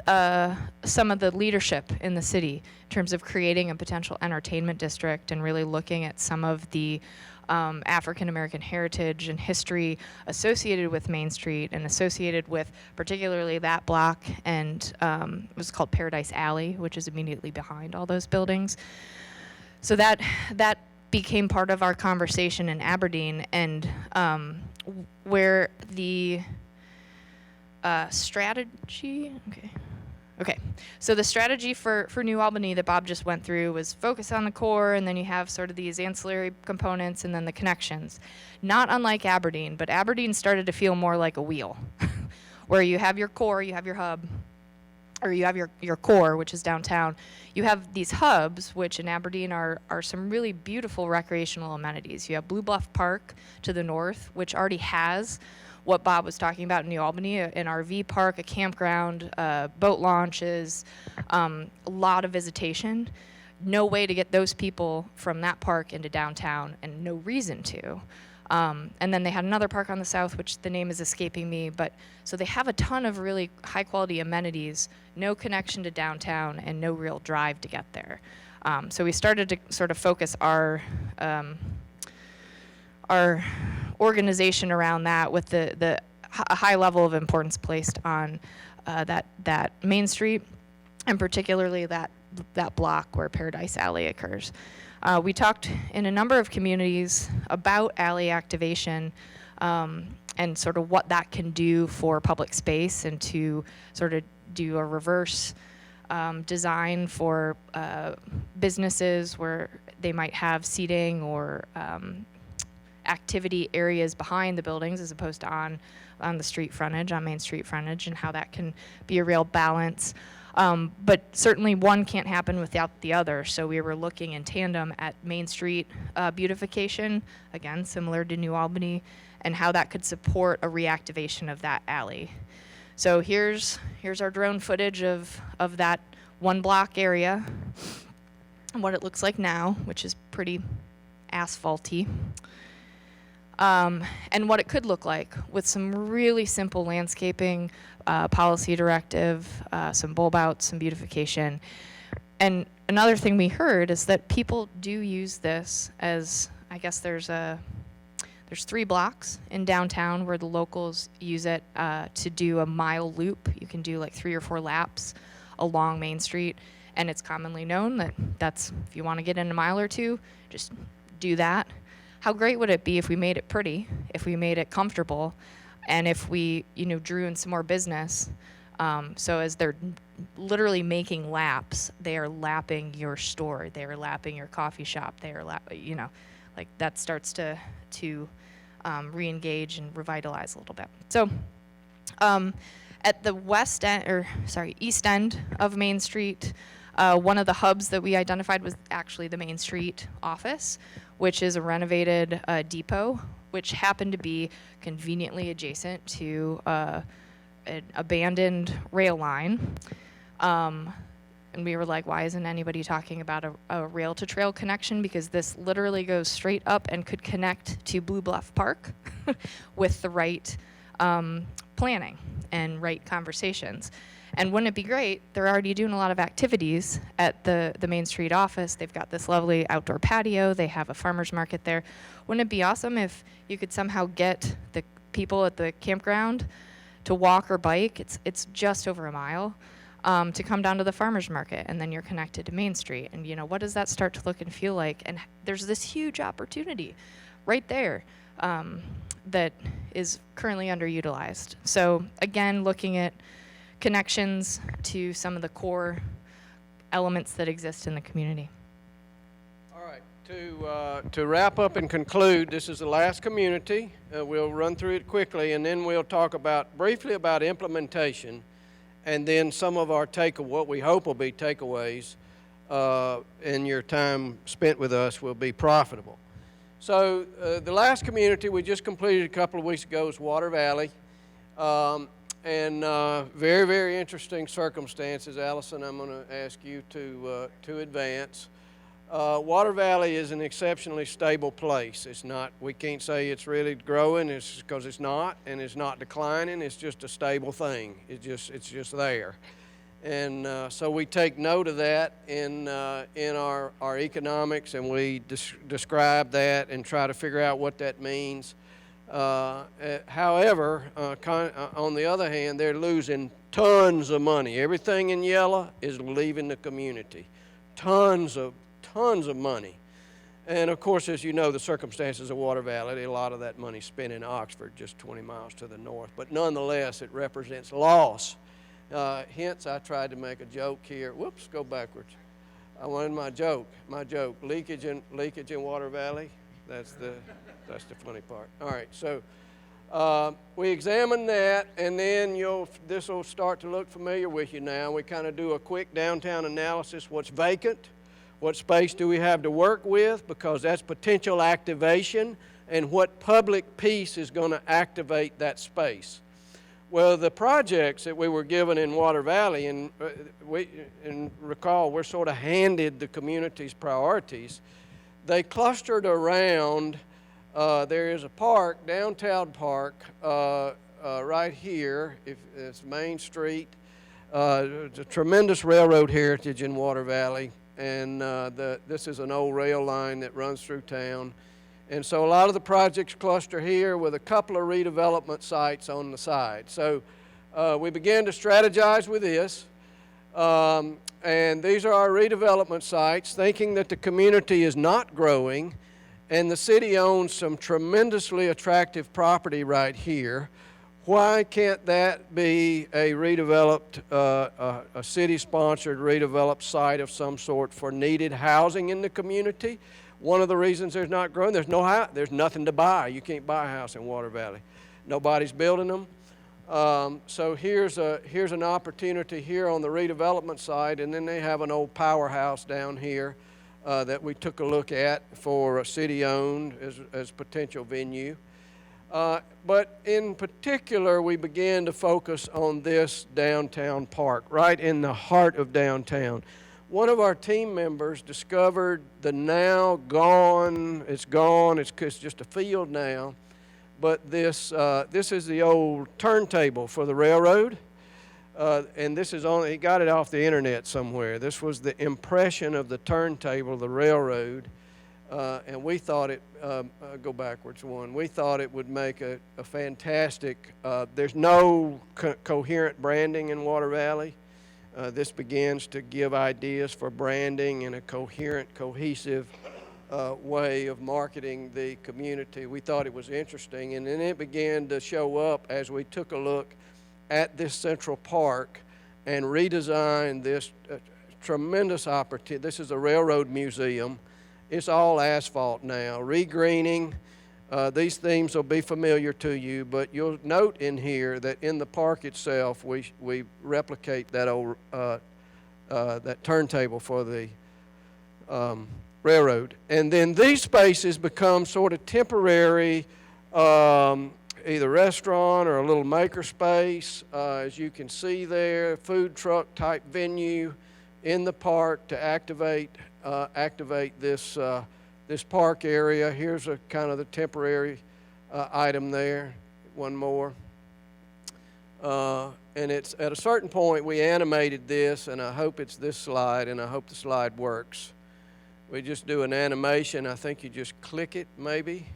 some of the leadership in the city in terms of creating a potential entertainment district and really looking at some of the African American heritage and history associated with Main Street and associated with particularly that block, and it was called Paradise Alley, which is immediately behind all those buildings. So that became part of our conversation in Aberdeen, and where the strategy, okay. So the strategy for New Albany that Bob just went through was focus on the core, and then you have sort of these ancillary components and then the connections. Not unlike Aberdeen, but Aberdeen started to feel more like a wheel, where you have your core, you have your hub, or you have your core, which is downtown. You have these hubs, which in Aberdeen are some really beautiful recreational amenities. You have Blue Bluff Park to the north, which already has what Bob was talking about in New Albany, an RV park, a campground, boat launches, a lot of visitation. No way to get those people from that park into downtown, and no reason to. And then they had another park on the south, which the name is escaping me, but so they have a ton of really high quality amenities, no connection to downtown, and no real drive to get there. So we started to sort of focus our organization around that, with a high level of importance placed on that Main Street, and particularly that block where Paradise Alley occurs. We talked in a number of communities about alley activation, and sort of what that can do for public space, and to sort of do a reverse design for businesses where they might have seating or activity areas behind the buildings as opposed to on the street frontage, on Main Street frontage, and how that can be a real balance. But certainly one can't happen without the other, so we were looking in tandem at Main Street beautification, again, similar to New Albany, and how that could support a reactivation of that alley. So here's our drone footage of that one block area, and what it looks like now, which is pretty asphalty. And what it could look like with some really simple landscaping, policy directive, some bulb outs, some beautification. And another thing we heard is that people do use this as, I guess there's 3 blocks in downtown where the locals use it to do a mile loop. You can do like 3 or 4 laps along Main Street, and it's commonly known that that's, if you want to get in a mile or two, just do that. How great would it be if we made it pretty, if we made it comfortable, and if we, drew in some more business? So as they're literally making laps, they are lapping your store, they are lapping your coffee shop, they are like that starts to re-engage and revitalize a little bit. So at the east end of Main Street, one of the hubs that we identified was actually the Main Street office, which is a renovated depot, which happened to be conveniently adjacent to an abandoned rail line. And we were like, why isn't anybody talking about a rail to trail connection? Because this literally goes straight up and could connect to Blue Bluff Park with the right planning and right conversations. And wouldn't it be great? They're already doing a lot of activities at the Main Street office. They've got this lovely outdoor patio. They have a farmer's market there. Wouldn't it be awesome if you could somehow get the people at the campground to walk or bike? It's just over a mile. To come down to the farmer's market, and then you're connected to Main Street. And what does that start to look and feel like? And there's this huge opportunity right there that is currently underutilized. So again, looking at connections to some of the core elements that exist in the community. All right. To wrap up and conclude, this is the last community. We'll run through it quickly, and then we'll talk briefly about implementation, and then some of our what we hope will be takeaways in your time spent with us will be profitable. So the last community we just completed a couple of weeks ago is Water Valley, and very, very interesting circumstances. Allison, I'm going to ask you to advance. Water Valley is an exceptionally stable place. It's not, we can't say it's really growing, it's because it's not, and it's not declining. It's just a stable thing. It's just there. And so we take note of that in our economics, and we describe that and try to figure out what that means. However, on the other hand, they're losing tons of money. Everything in yellow is leaving the community. Tons of money. And of course, as you know, the circumstances of Water Valley, a lot of that money spent in Oxford, just 20 miles to the north. But nonetheless, it represents loss. Hence, I tried to make a joke here. Whoops, go backwards. I wanted my joke. Leakage in Water Valley. That's the funny part. All right, so we examine that, and then this will start to look familiar with you now. We kind of do a quick downtown analysis. What's vacant? What space do we have to work with? Because that's potential activation, and what public piece is going to activate that space. Well, the projects that we were given in Water Valley, and recall, we're sort of handed the community's priorities. They clustered around, there is a park, downtown park, right here. It's Main Street. It's a tremendous railroad heritage in Water Valley. And this is an old rail line that runs through town. And so a lot of the projects cluster here with a couple of redevelopment sites on the side. So we began to strategize with this. And these are our redevelopment sites, thinking that the community is not growing, and the city owns some tremendously attractive property right here. Why can't that be a redeveloped, a city-sponsored redeveloped site of some sort for needed housing in the community? One of the reasons there's not growing, there's nothing to buy. You can't buy a house in Water Valley. Nobody's building them. So here's an opportunity here on the redevelopment side, and then they have an old powerhouse down here that we took a look at for a city-owned as potential venue. But in particular, we began to focus on this downtown park, right in the heart of downtown. One of our team members discovered the now gone, it's just a field now, but this is the old turntable for the railroad. And this is he got it off the internet somewhere. This was the impression of the turntable, the railroad. And we thought go backwards one, we thought it would make a fantastic, there's no coherent branding in Water Valley. This begins to give ideas for branding and a coherent, cohesive way of marketing the community. We thought it was interesting, and then it began to show up as we took a look at this central park and redesigned this tremendous opportunity. This is a railroad museum. It's all asphalt now, regreening. These themes will be familiar to you, but you'll note in here that in the park itself, we replicate that old that turntable for the railroad. And then these spaces become sort of temporary, either restaurant or a little maker space. As you can see there, food truck type venue in the park to activate this park area. Here's a kind of the temporary item there. One more. And it's at a certain point we animated this, and I hope it's this slide, and I hope the slide works. We just do an animation. I think you just click it maybe.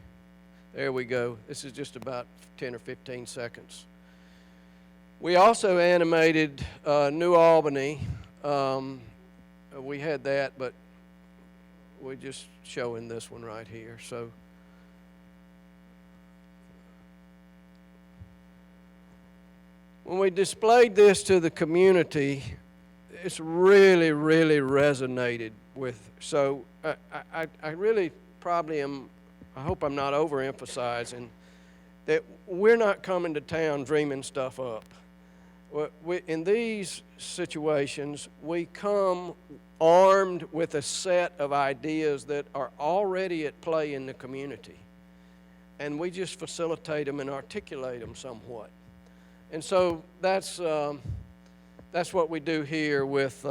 There we go. This is just about 10 or 15 seconds. We also animated New Albany. We had that, but we're just showing this one right here. So when we displayed this to the community, it's really, really resonated with. So I really probably am, I hope I'm not overemphasizing that we're not coming to town dreaming stuff up. In these situations, we come armed with a set of ideas that are already at play in the community, and we just facilitate them and articulate them somewhat. And so that's what we do here with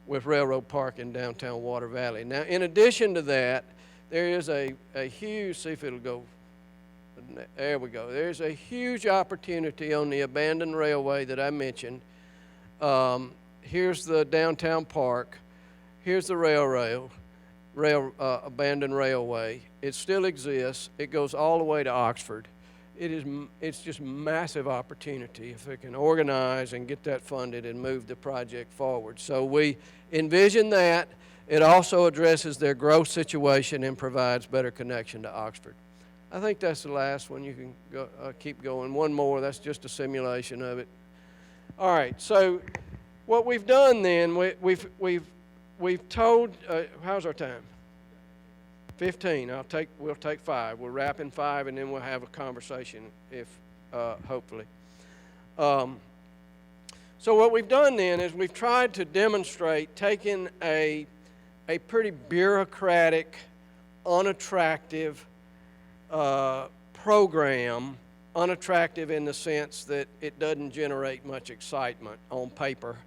Railroad Park in downtown Water Valley. Now, in addition to that, there is a huge, see if it'll go, there we go. There's a huge opportunity on the abandoned railway that I mentioned. Here's the downtown park. Here's the abandoned railway. It still exists. It goes all the way to Oxford. It's just massive opportunity if we can organize and get that funded and move the project forward. So we envision that. It also addresses their growth situation and provides better connection to Oxford. I think that's the last one. You can go, keep going. One more. That's just a simulation of it. All right. So what we've done then, we've told. How's our time? 15. We'll take 5. We'll wrap in 5, and then we'll have a conversation, if hopefully. So what we've done then is we've tried to demonstrate taking a pretty bureaucratic, unattractive program, unattractive in the sense that it doesn't generate much excitement on paper,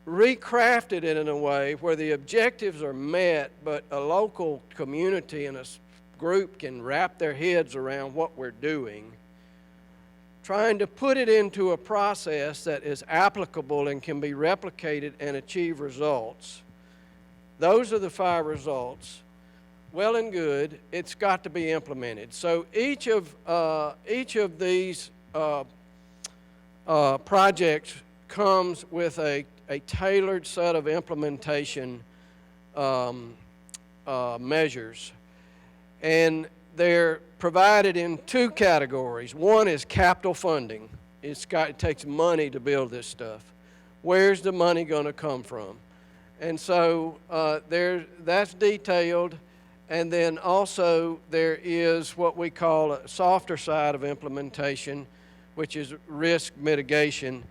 recrafted it in a way where the objectives are met, but a local community and a group can wrap their heads around what we're doing, trying to put it into a process that is applicable and can be replicated and achieve results. Those are the 5 results. Well and good, it's got to be implemented. So each of these projects comes with a tailored set of implementation measures, and they're provided in 2 categories. One is capital funding. It takes money to build this stuff. Where's the money going to come from? And so that's detailed. And then also there is what we call a softer side of implementation, which is risk mitigation.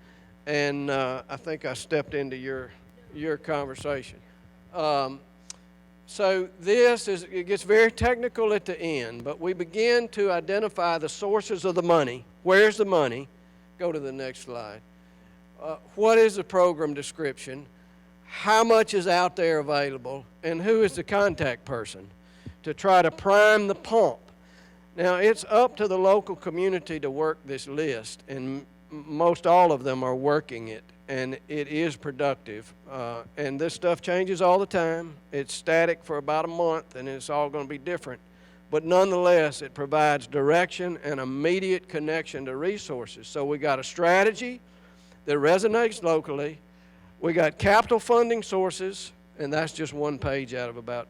And I think I stepped into your conversation. So it gets very technical at the end, but we begin to identify the sources of the money. Where's the money? Go to the next slide. What is the program description? How much is out there available? And who is the contact person to try to prime the pump? Now, it's up to the local community to work this list, and most all of them are working it, and it is productive. And this stuff changes all the time. It's static for about a month, and it's all going to be different. But nonetheless, it provides direction and immediate connection to resources. So we got a strategy that resonates locally. We got capital funding sources, and that's just one page out of about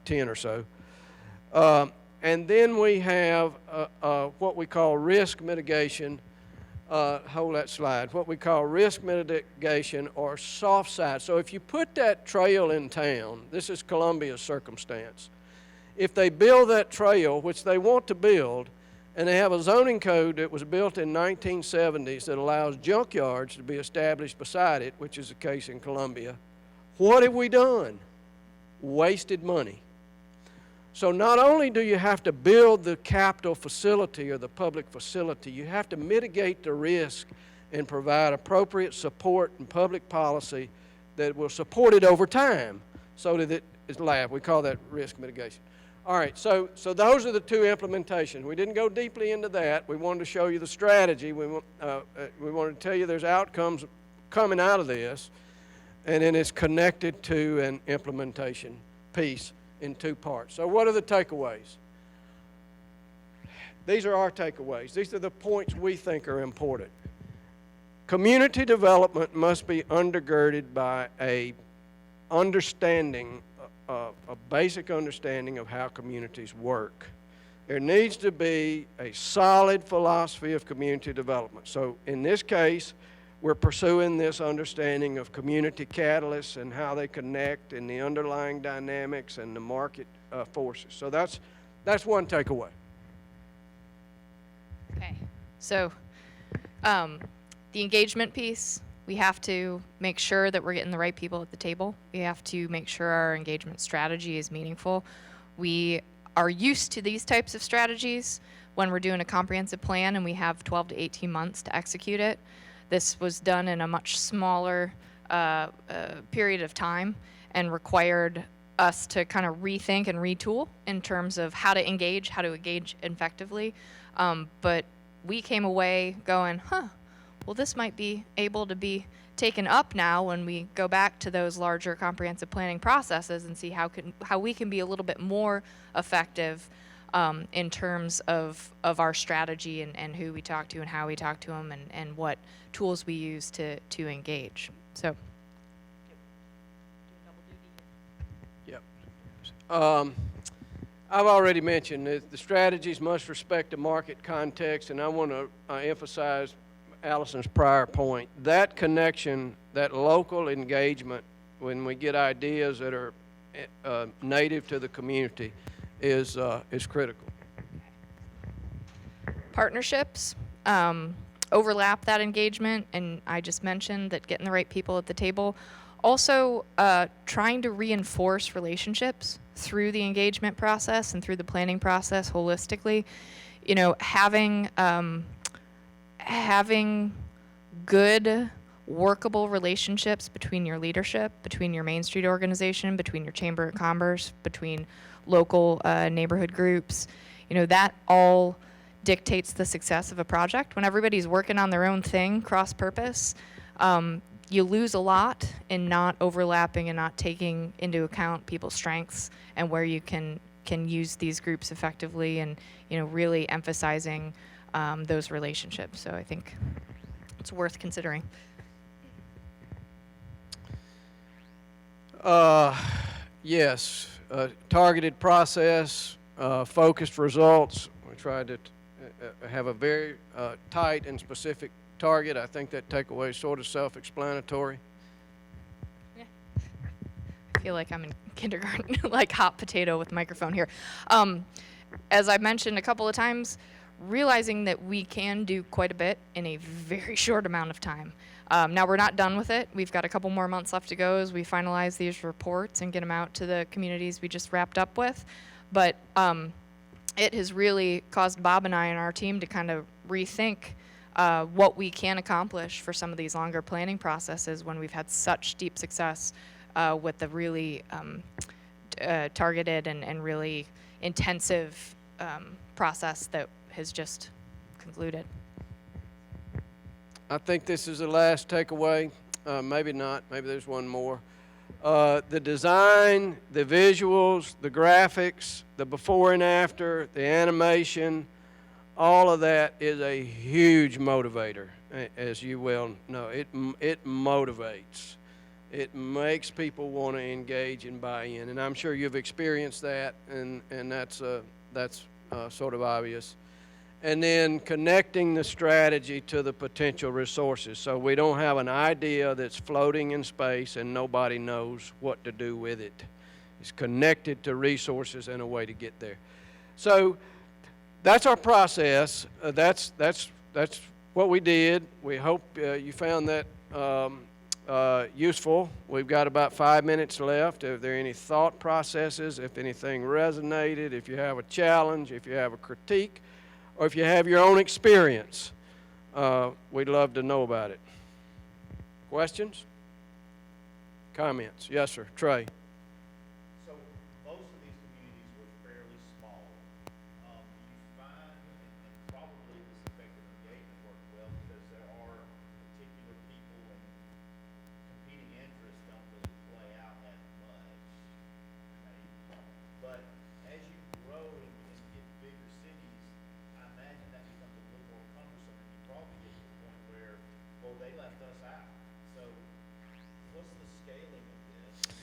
10 or so. And then we have what we call risk mitigation. Hold that slide. What we call risk mitigation or soft side. So if you put that trail in town, this is Colombia's circumstance. If they build that trail, which they want to build, and they have a zoning code that was built in 1970s that allows junkyards to be established beside it, which is the case in Colombia, what have we done? Wasted money. So not only do you have to build the capital facility or the public facility, you have to mitigate the risk and provide appropriate support and public policy that will support it over time so that it is lasts. We call that risk mitigation. All right, so those are the 2 implementations. We didn't go deeply into that. We wanted to show you the strategy. We wanted to tell you there's outcomes coming out of this, and then it's connected to an implementation piece in 2 parts. So what are the takeaways? These are our takeaways. These are the points we think are important. Community development must be undergirded by a basic understanding of how communities work. There needs to be a solid philosophy of community development. So in this case, we're pursuing this understanding of community catalysts and how they connect and the underlying dynamics and the market forces. So that's one takeaway. Okay, so the engagement piece, we have to make sure that we're getting the right people at the table. We have to make sure our engagement strategy is meaningful. We are used to these types of strategies when we're doing a comprehensive plan and we have 12 to 18 months to execute it. This was done in a much smaller period of time and required us to kind of rethink and retool in terms of how to engage effectively. But we came away going, well, this might be able to be taken up now when we go back to those larger comprehensive planning processes and see how we can be a little bit more effective in terms of our strategy and who we talk to and how we talk to them and what tools we use to engage. So. Yep. I've already mentioned that the strategies must respect the market context, and I want to emphasize Allison's prior point. That connection, that local engagement, when we get ideas that are native to the community, is critical. Partnerships overlap that engagement, and I just mentioned that getting the right people at the table. Also, trying to reinforce relationships through the engagement process and through the planning process holistically. You know, having good, workable relationships between your leadership, between your Main Street organization, between your Chamber of Commerce, between local neighborhood groups, you know, that all dictates the success of a project. When everybody's working on their own thing, cross-purpose, you lose a lot in not overlapping and not taking into account people's strengths and where you can use these groups effectively, and, you know, really emphasizing those relationships. So I think it's worth considering. Yes, targeted process, focused results. We tried to have a very tight and specific target. I think that takeaway is sort of self-explanatory. Yeah. I feel like I'm in kindergarten, like hot potato with microphone here. As I mentioned a couple of times, realizing that we can do quite a bit in a very short amount of time. Now we're not done with it. We've got a couple more months left to go as we finalize these reports and get them out to the communities we just wrapped up with. But it has really caused Bob and I and our team to kind of rethink what we can accomplish for some of these longer planning processes when we've had such deep success with the really targeted and really intensive process that has just concluded. I think this is the last takeaway. Maybe not. Maybe there's one more. The design, the visuals, the graphics, the before and after, the animation, all of that is a huge motivator, as you well know. It motivates. It makes people want to engage and buy in, and I'm sure you've experienced that, and that's sort of obvious. And then connecting the strategy to the potential resources, so we don't have an idea that's floating in space and nobody knows what to do with it. It's connected to resources and a way to get there. So that's our process. That's what we did. We hope you found that useful. We've got about 5 minutes left. If there are any thought processes, if anything resonated, if you have a challenge, if you have a critique, or if you have your own experience, we'd love to know about it. Questions? Comments? Yes, sir. Trey. So most of these communities were fairly small. Do you find, and probably this effective engagement worked well because there are particular people and competing interests don't really play out that much. Okay? But as you grow and get bigger cities, I imagine that becomes a little more cumbersome, and you probably get to the point where, well, they left us out. So what's the scaling of this?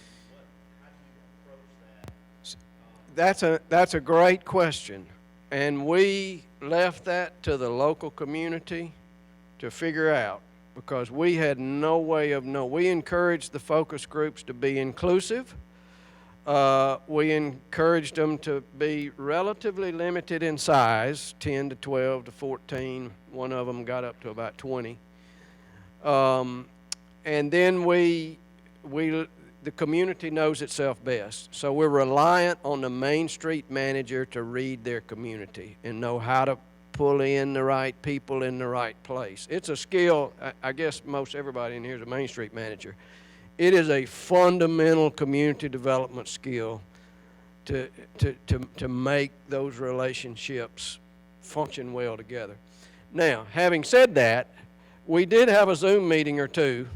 How do you approach that? That's a great question. And we left that to the local community to figure out, because we had no way of knowing. We encouraged the focus groups to be inclusive. We encouraged them to be relatively limited in size, 10 to 12 to 14. One of them got up to about 20. And then the community knows itself best. So we're reliant on the Main Street manager to read their community and know how to pull in the right people in the right place. It's a skill. I guess most everybody in here is a Main Street manager. It is a fundamental community development skill to make those relationships function well together. Now, having said that, we did have a Zoom meeting or two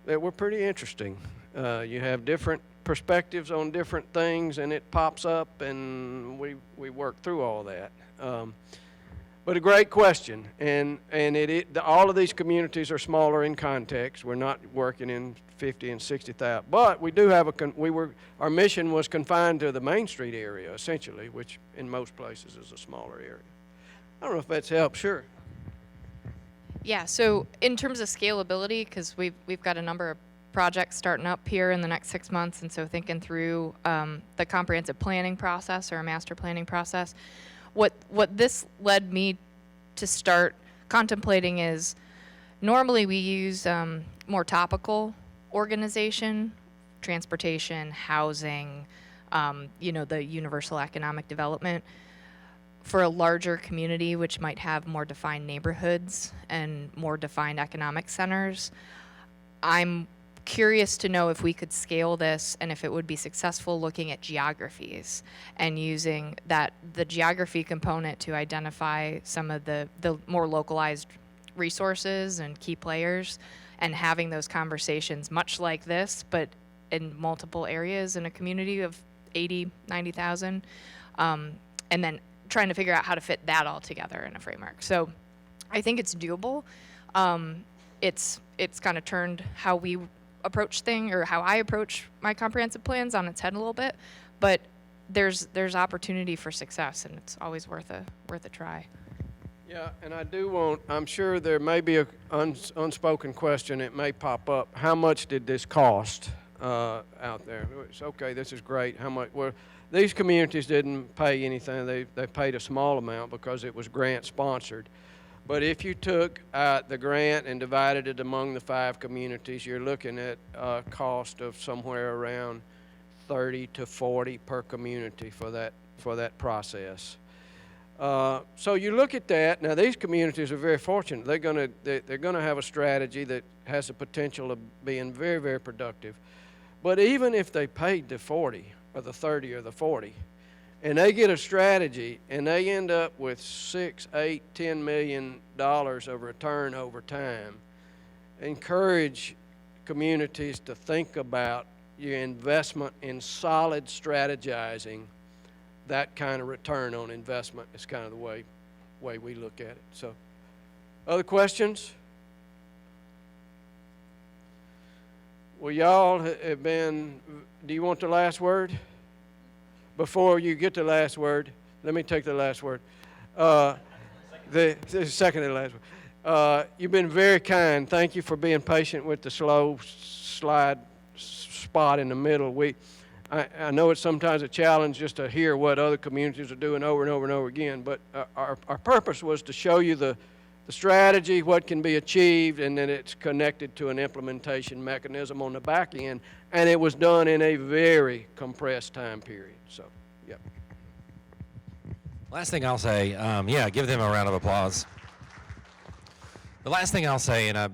that were pretty interesting. You have different perspectives on different things, and it pops up, and we work through all that. But a great question, and all of these communities are smaller in context. We're not working in 50 and 60,000, but we do have our mission was confined to the Main Street area essentially, which in most places is a smaller area. I don't know if that's helped. Sure. Yeah, so in terms of scalability, because we've got a number of projects starting up here in the next 6 months, and so thinking through the comprehensive planning process or a master planning process, what this led me to start contemplating is normally we use more topical organization, transportation, housing, the universal economic development. For a larger community, which might have more defined neighborhoods and more defined economic centers, I'm curious to know if we could scale this and if it would be successful looking at geographies and using the geography component to identify some of the more localized resources and key players and having those conversations much like this, but in multiple areas in a community of 80, 90,000, and then trying to figure out how to fit that all together in a framework. So I think it's doable. It's kind of turned how we approach how I approach my comprehensive plans on its head a little bit, but there's opportunity for success, and it's always worth a try. Yeah, and I'm sure there may be an unspoken question, it may pop up. How much did this cost out there? It's okay, this is great. How much? Well, these communities didn't pay anything. They paid a small amount because it was grant sponsored. But if you took the grant and divided it among the 5 communities, you're looking at a cost of somewhere around 30 to 40 per community for that process. So you look at that. Now these communities are very fortunate. They're gonna have a strategy that has the potential of being very, very productive. But even if they paid the 40 or the 30 or the 40, and they get a strategy and they end up with $6, $8, $10 million of return over time, encourage communities to think about your investment in solid strategizing. That kind of return on investment is kind of the way we look at it. So, other questions? Well, y'all have been, do you want the last word? Before you get the last word, let me take the last word. The second to the last word. You've been very kind. Thank you for being patient with the slow slide spot in the middle. I know it's sometimes a challenge just to hear what other communities are doing over and over and over again, but our purpose was to show you the strategy, what can be achieved, and then it's connected to an implementation mechanism on the back end, and it was done in a very compressed time period. So, yep. Last thing I'll say, give them a round of applause. The last thing I'll say, and I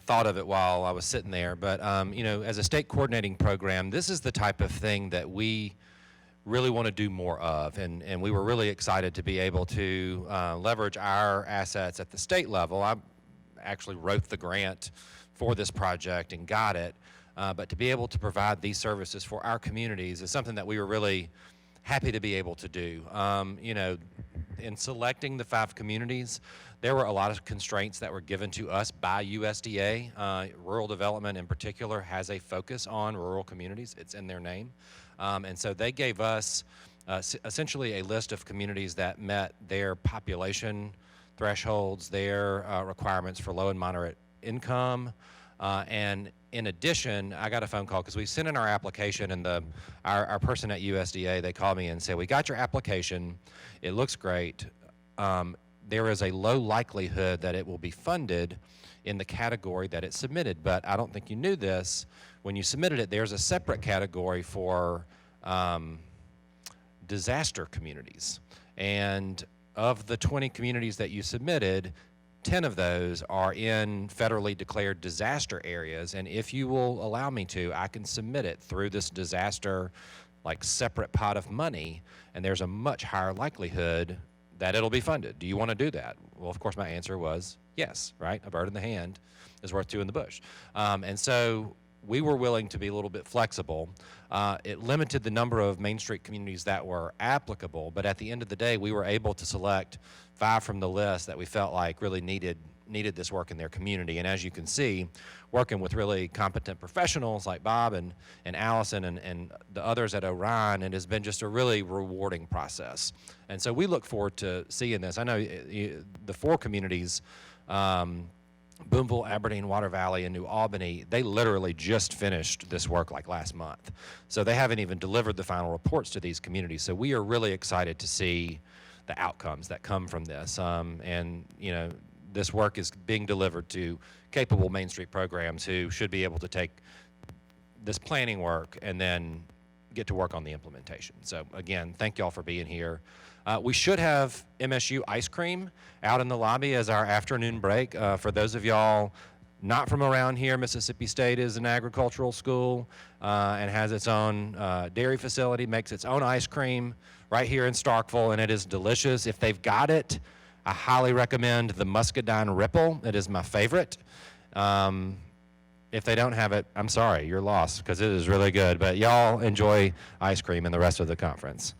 thought of it while I was sitting there, but as a state coordinating program, this is the type of thing that we really want to do more of, and we were really excited to be able to leverage our assets at the state level. I actually wrote the grant for this project and got it, but to be able to provide these services for our communities is something that we were really happy to be able to do. In selecting the 5 communities, there were a lot of constraints that were given to us by USDA. Rural development in particular has a focus on rural communities. It's in their name. And so they gave us essentially a list of communities that met their population thresholds, their requirements for low and moderate income. And in addition, I got a phone call because we sent in our application, and our person at USDA, they called me and said, we got your application. It looks great. There is a low likelihood that it will be funded in the category that it's submitted. But I don't think you knew this. When you submitted it, there's a separate category for disaster communities. And of the 20 communities that you submitted, 10 of those are in federally declared disaster areas, and if you will allow me to, I can submit it through this disaster, like, separate pot of money, and there's a much higher likelihood that it'll be funded. Do you want to do that? Well, of course, my answer was yes, right? A bird in the hand is worth two in the bush. And so we were willing to be a little bit flexible. It limited the number of Main Street communities that were applicable, but at the end of the day, we were able to select 5 from the list that we felt like really needed this work in their community. And as you can see, working with really competent professionals like Bob and Allison and the others at Orion, it has been just a really rewarding process. And so we look forward to seeing this. I know the 4 communities, Moonville, Aberdeen, Water Valley, and New Albany, they literally just finished this work like last month. So they haven't even delivered the final reports to these communities. So we are really excited to see the outcomes that come from this. And, you know, this work is being delivered to capable Main Street programs who should be able to take this planning work and then get to work on the implementation. So again, thank y'all for being here. We should have MSU ice cream out in the lobby as our afternoon break. For those of y'all not from around here, Mississippi State is an agricultural school and has its own dairy facility, makes its own ice cream right here in Starkville, and it is delicious. If they've got it, I highly recommend the Muscadine Ripple. It is my favorite. If they don't have it, I'm sorry, you're lost, because it is really good. But y'all enjoy ice cream and the rest of the conference.